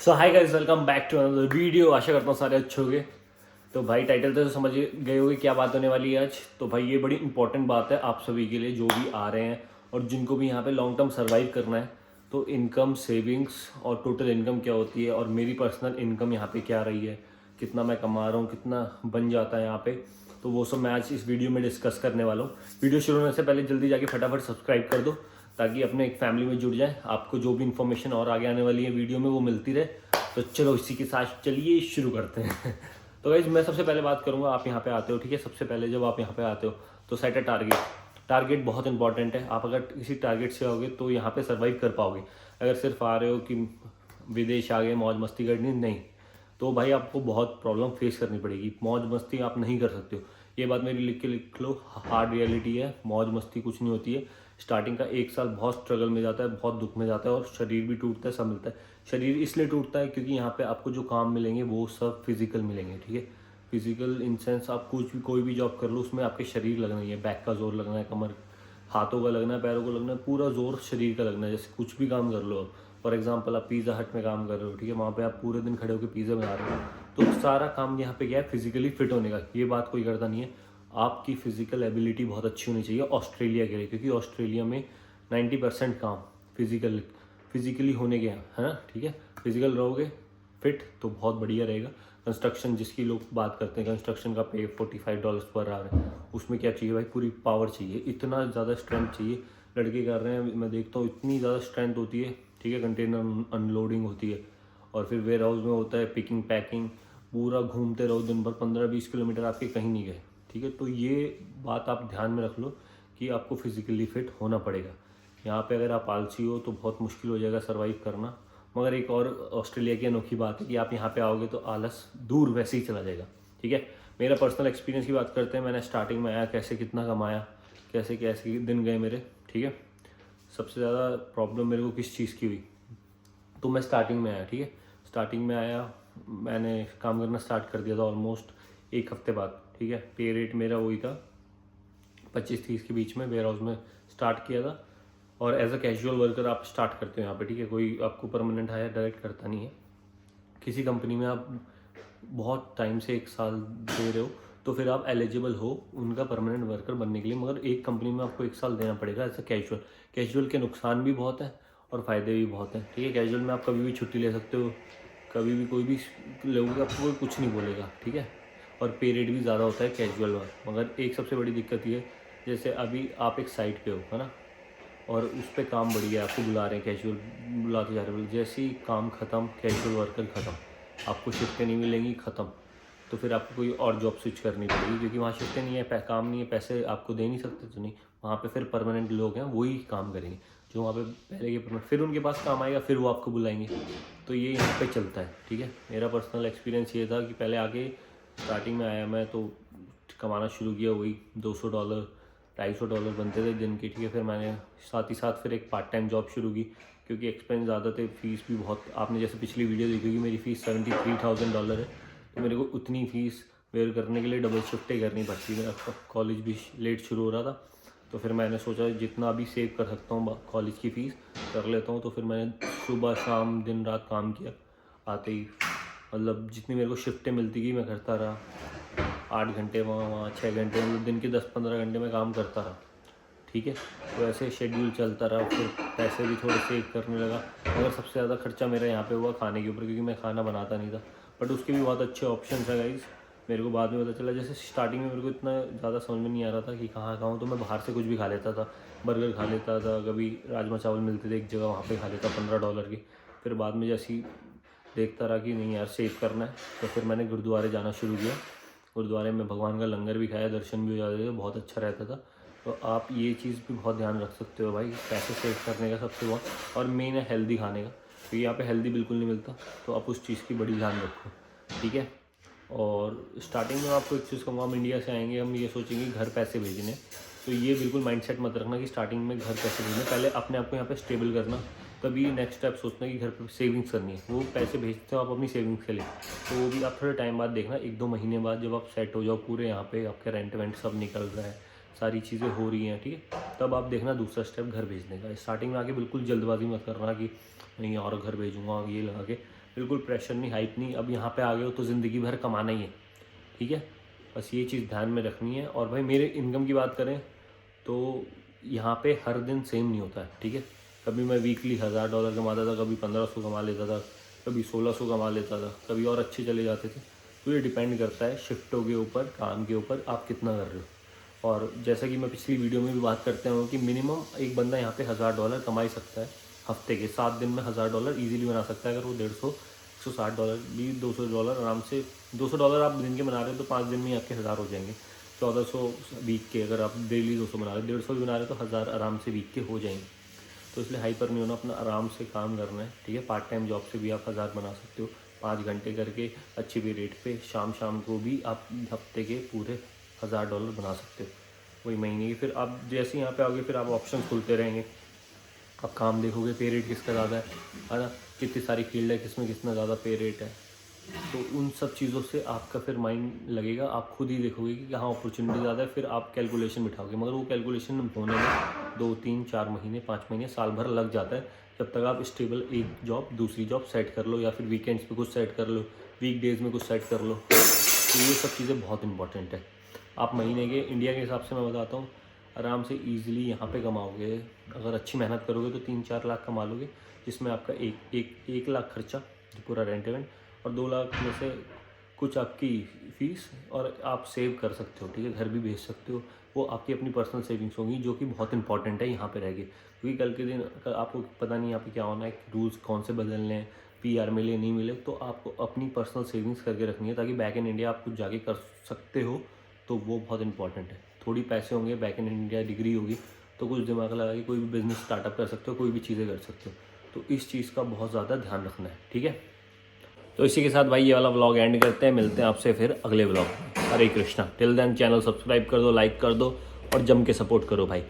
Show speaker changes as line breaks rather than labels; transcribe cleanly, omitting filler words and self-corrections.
So hi guys, welcome back to another video. आशा करता हूँ सारे अच्छे होंगे। तो भाई टाइटल से तो समझ गए होगे क्या बात होने वाली है आज। तो भाई ये बड़ी इंपॉर्टेंट बात है आप सभी के लिए जो भी आ रहे हैं और जिनको भी यहाँ पे लॉन्ग टर्म सर्वाइव करना है। तो इनकम, सेविंग्स और टोटल इनकम क्या होती है और मेरी पर्सनल इनकम यहाँ पे क्या रही है, कितना मैं कमा रहा हूँ, कितना बन जाता है यहाँ पे, तो वो सब मैं आज इस वीडियो में डिस्कस करने वाला हूँ। वीडियो शुरू होने से पहले जल्दी जाके फटाफट सब्सक्राइब कर दो ताकि अपने एक फैमिली में जुड़ जाए। आपको जो भी इन्फॉर्मेशन और आगे आने वाली है वीडियो में वो मिलती रहे। तो चलो इसी के साथ चलिए शुरू करते हैं। तो गाइज मैं सबसे पहले बात करूंगा, आप यहाँ पे आते हो, ठीक है। सबसे पहले जब आप यहाँ पे आते हो तो सेट अ टारगेट। टारगेट बहुत इंपॉर्टेंट है। आप अगर किसी टारगेट से आओगे तो यहाँ पे सर्वाइव कर पाओगे। अगर सिर्फ आ रहे हो कि विदेश आ गए मौज मस्ती करनी, नहीं, तो भाई आपको बहुत प्रॉब्लम फेस करनी पड़ेगी। मौज मस्ती आप नहीं कर सकते हो, ये बात मेरी लिख लो। हार्ड रियलिटी है, मौज मस्ती कुछ नहीं होती है। स्टार्टिंग का एक साल बहुत स्ट्रगल में जाता है, बहुत दुख में जाता है और शरीर भी टूटता है, सब मिलता है। शरीर इसलिए टूटता है क्योंकि यहाँ पे आपको जो काम मिलेंगे वो सब फिजिकल मिलेंगे, ठीक है। फिजिकल इन सेंस आप कुछ भी कोई भी जॉब कर लो उसमें आपके शरीर लगना ही है। बैक का जोर लगना है, कमर हाथों का लगना है, पैरों को लगना है, पूरा जोर शरीर का लगना है। जैसे कुछ भी काम कर लो, फॉर एग्जाम्पल आप पिज़्ज़ा हट में काम कर रहे हो, ठीक है, वहाँ पे आप पूरे दिन खड़े होकर पिज़्ज़ा बना रहे हो, तो सारा काम यहाँ पे क्या है, फिजिकली फिट होने का। ये बात कोई करता नहीं है। आपकी फिजिकल एबिलिटी बहुत अच्छी होनी चाहिए ऑस्ट्रेलिया के लिए, क्योंकि ऑस्ट्रेलिया में 90% काम फिजिकली होने के हैं, है ना, ठीक है। फिजिकल रहोगे फिट तो बहुत बढ़िया रहेगा। कंस्ट्रक्शन जिसकी लोग बात करते हैं, कंस्ट्रक्शन का पे $45 पर आवर है, उसमें क्या चाहिए भाई, पूरी पावर चाहिए, इतना ज़्यादा स्ट्रेंथ चाहिए। लड़के कर रहे हैं, मैं देखता हूँ इतनी ज़्यादा स्ट्रेंथ होती है, ठीक है। कंटेनर अनलोडिंग होती है और फिर वेयर हाउस में होता है पिकिंग पैकिंग, पूरा घूमते रहो दिन भर, 15-20 किलोमीटर आपके कहीं नहीं गए, ठीक है। तो ये बात आप ध्यान में रख लो कि आपको फिजिकली फिट होना पड़ेगा। यहाँ पे अगर आप आलसी हो तो बहुत मुश्किल हो जाएगा सर्वाइव करना। मगर एक और ऑस्ट्रेलिया की अनोखी बात है कि आप यहाँ पे आओगे तो आलस दूर वैसे ही चला जाएगा, ठीक है। मेरा पर्सनल एक्सपीरियंस की बात करते हैं। मैंने स्टार्टिंग में आया, कैसे कितना कमाया, कैसे कैसे दिन गए मेरे, ठीक है। सबसे ज़्यादा प्रॉब्लम मेरे को किस चीज़ की हुई, तो मैं स्टार्टिंग में आया, ठीक है। स्टार्टिंग में आया, मैंने काम करना स्टार्ट कर दिया था ऑलमोस्ट एक हफ्ते बाद, ठीक है। पे रेट मेरा वही था 25-30 के बीच में, वेयर हाउस में स्टार्ट किया था। और एज अ कैजुअल वर्कर आप स्टार्ट करते हो यहाँ पे, ठीक है। कोई आपको परमानेंट हायर डायरेक्ट करता नहीं है। किसी कंपनी में आप बहुत टाइम से 1 साल दे रहे हो तो फिर आप एलिजिबल हो उनका परमानेंट वर्कर बनने के लिए। मगर एक कंपनी में आपको 1 साल देना पड़ेगा एज अ कैजुअल। कैजुअल के नुकसान भी बहुत है और फ़ायदे भी बहुत हैं, ठीक है। कैजुअल में आप कभी भी छुट्टी ले सकते हो, कभी भी कोई भी लोगों आपको कोई कुछ नहीं बोलेगा, ठीक है। और पे रेट भी ज़्यादा होता है कैजुअल में। मगर एक सबसे बड़ी दिक्कत ये है, जैसे अभी आप एक साइट पे हो, है ना, और उस पर काम बढ़िया, आपको बुला रहे हैं कैजुअल, बुलाते जा रहे हैं, जैसे ही काम ख़त्म, कैजुअल वर्कर ख़त्म, आपको शिफ्टें नहीं मिलेंगी, ख़त्म, तो फिर आपको कोई और जॉब स्विच करनी पड़ेगी, क्योंकि वहाँ शिफ्टें नहीं है, काम नहीं है, पैसे आपको दे नहीं सकते, तो नहीं, वहाँ पे फिर परमानेंट लोग हैं वही काम करेंगे जो वहाँ पे पहले के परमानेंट, फिर उनके पास काम आएगा, फिर वो आपको बुलाएंगे। तो ये यहाँ पे चलता है, ठीक है। मेरा पर्सनल एक्सपीरियंस ये था कि पहले आके स्टार्टिंग में आया मैं तो कमाना शुरू किया, वही $200 $250 बनते थे दिन के, ठीक है। फिर मैंने साथ ही साथ फिर एक पार्ट टाइम जॉब शुरू की, क्योंकि एक्सपेंस ज़्यादा थे, फीस भी बहुत। आपने जैसे पिछली वीडियो देखी होगी, मेरी फ़ीस $73,000 है, तो मेरे को उतनी फ़ीस बेयर करने के लिए डबल शिफ्टें करनी पड़ती। मेरा कॉलेज भी लेट शुरू हो रहा था, तो फिर मैंने सोचा जितना भी सेव कर सकता हूँ कॉलेज की फ़ीस कर लेता हूँ। तो फिर मैंने सुबह शाम दिन रात काम किया, आते ही मतलब जितनी मेरे को शिफ्टें मिलती गई मैं करता रहा। 8 घंटे वहाँ 6 घंटे, मतलब दिन के 10-15 घंटे में काम करता रहा, ठीक है। तो ऐसे शेड्यूल चलता रहा, फिर पैसे भी थोड़े सेव करने लगा। मगर सबसे ज़्यादा खर्चा मेरा यहाँ पे हुआ खाने के ऊपर, क्योंकि मैं खाना बनाता नहीं था। बट उसके भी बहुत अच्छे ऑप्शन है गाइज, मेरे को बाद में पता चला। जैसे स्टार्टिंग में मेरे को इतना ज़्यादा समझ में नहीं आ रहा था कि कहाँ खाऊँ, तो मैं बाहर से कुछ भी खा लेता था, बर्गर खा लेता था, कभी राजमा चावल मिलते थे एक जगह, वहाँ पर खा लेता $15 के। फिर बाद में जैसे ही देखता रहा कि नहीं यार सेव करना है, तो फिर मैंने गुरुद्वारे जाना शुरू किया। गुरुद्वारे में भगवान का लंगर भी खाया, दर्शन भी हो जाते थे, बहुत अच्छा रहता था। तो आप ये चीज़ भी बहुत ध्यान रख सकते हो भाई, पैसे सेव करने का सबसे बहुत, और मेन है हेल्दी खाने का, क्योंकि यहाँ पे हेल्दी बिल्कुल नहीं मिलता, तो आप उस चीज़ की बड़ी ध्यान रखो, ठीक है। और स्टार्टिंग में आपको एक चीज़ कहूँगा, हम इंडिया से आएंगे, हम ये सोचेंगे घर पैसे भेजने, तो ये बिल्कुल माइंडसेट मत रखना कि स्टार्टिंग में घर पैसे भेजने। पहले अपने आप को यहाँ पे स्टेबल करना, तभी नेक्स्ट स्टेप सोचना कि घर पे सेविंग्स करनी है। वो पैसे भेजते हो आप अपनी सेविंग्स के लिए, तो वो भी आप थोड़े टाइम बाद देखना, 1-2 महीने बाद जब आप सेट हो जाओ पूरे, यहाँ पे आपके रेंट वेंट सब निकल रहा है, सारी चीज़ें हो रही हैं, ठीक है, तब आप देखना दूसरा स्टेप घर भेजने का। स्टार्टिंग में आके बिल्कुल जल्दबाजी मत करना कि नहीं और घर भेजूँगा ये लगा के, बिल्कुल प्रेशर नहीं, हाइप नहीं। अब यहाँ पे आ गए हो तो ज़िंदगी भर कमाना ही है, ठीक है। बस ये चीज़ ध्यान में रखनी है। और भाई मेरे इनकम की बात करें तो यहाँ पे हर दिन सेम नहीं होता है, ठीक है। कभी मैं वीकली $1000 कमाता था, कभी 1500 कमा लेता था, कभी 1600 कमा लेता था, कभी और अच्छे चले जाते थे। तो ये डिपेंड करता है शिफ्टों के ऊपर, काम के ऊपर, आप कितना कर रहे हो। और जैसा कि मैं पिछली वीडियो में भी बात करते हूँ कि मिनिमम एक बंदा यहाँ पे $1000 कमा ही सकता है हफ्ते के। 7 दिन में $1000 ईजिली बना सकता है। अगर वो 150 $160 भी, $200 आराम से, $200 आप दिन के बना रहे हो तो 5 दिन में ही आपके 1000 हो जाएंगे। 1400 वीक के, अगर आप डेली 200 बना रहे हो, 150 भी बना रहे हो तो 1000 आराम से वीक के हो जाएंगे। तो इसलिए हाइपर नहीं होना, अपना आराम से काम करना है, ठीक है। पार्ट टाइम जॉब से भी आप 1000 बना सकते हो, 5 घंटे करके अच्छी पे रेट पे। शाम शाम को भी आप हफ्ते के पूरे $1000 बना सकते हो वही महीने की। फिर आप जैसे यहाँ पे आओगे फिर आप ऑप्शन खुलते रहेंगे, आप काम देखोगे पे रेट किसका ज़्यादा है ना, कितनी सारी फील्ड है, किसमें कितना ज़्यादा पे रेट है। तो उन सब चीज़ों से आपका फिर माइंड लगेगा, आप खुद ही देखोगे कि कहाँ अपॉर्चुनिटी ज़्यादा है। फिर आप कैलकुलेशन बिठाओगे, मगर वो कैलकुलेशन होने में 2 3 4 महीने 5 महीने साल भर लग जाता है, जब तक आप स्टेबल एक जॉब दूसरी जॉब सेट कर लो, या फिर वीकेंड्स पे कुछ सेट कर लो, वीक डेज़ में कुछ सेट कर लो। तो ये सब चीज़ें बहुत इंपॉर्टेंट है। आप महीने के इंडिया के हिसाब से मैं बताता हूँ, आराम से ईजिली यहाँ पे कमाओगे, अगर अच्छी मेहनत करोगे तो 3-4 लाख कमा लोगे, जिसमें आपका 1 लाख खर्चा, जो पूरा रेंट वेंट, और 2 लाख में से कुछ आपकी फ़ीस, और आप सेव कर सकते हो, ठीक है, घर भी भेज सकते हो। वो आपकी अपनी पर्सनल सेविंग्स होंगी, जो कि बहुत इंपॉर्टेंट है यहाँ पे रह के, क्योंकि कल के दिन आपको पता नहीं यहाँ पे क्या होना है, रूल्स कौन से बदलने हैं, PR मिले नहीं मिले। तो आपको अपनी पर्सनल सेविंग्स करके रखनी है, ताकि बैक इन इंडिया आप कुछ जाके कर सकते हो। तो वो बहुत इंपॉर्टेंट है। थोड़ी पैसे होंगे, बैक इन इंडिया डिग्री होगी, तो कुछ दिमाग लगा के कोई भी बिज़नेस स्टार्टअप कर सकते हो, कोई भी चीज़ें कर सकते हो। तो इस चीज़ का बहुत ज़्यादा ध्यान रखना है, ठीक है। तो इसी के साथ भाई ये वाला व्लॉग एंड करते हैं, मिलते हैं आपसे फिर अगले व्लॉग में। Hare Krishna. Till then channel subscribe कर दो, लाइक कर दो और जम के सपोर्ट करो भाई।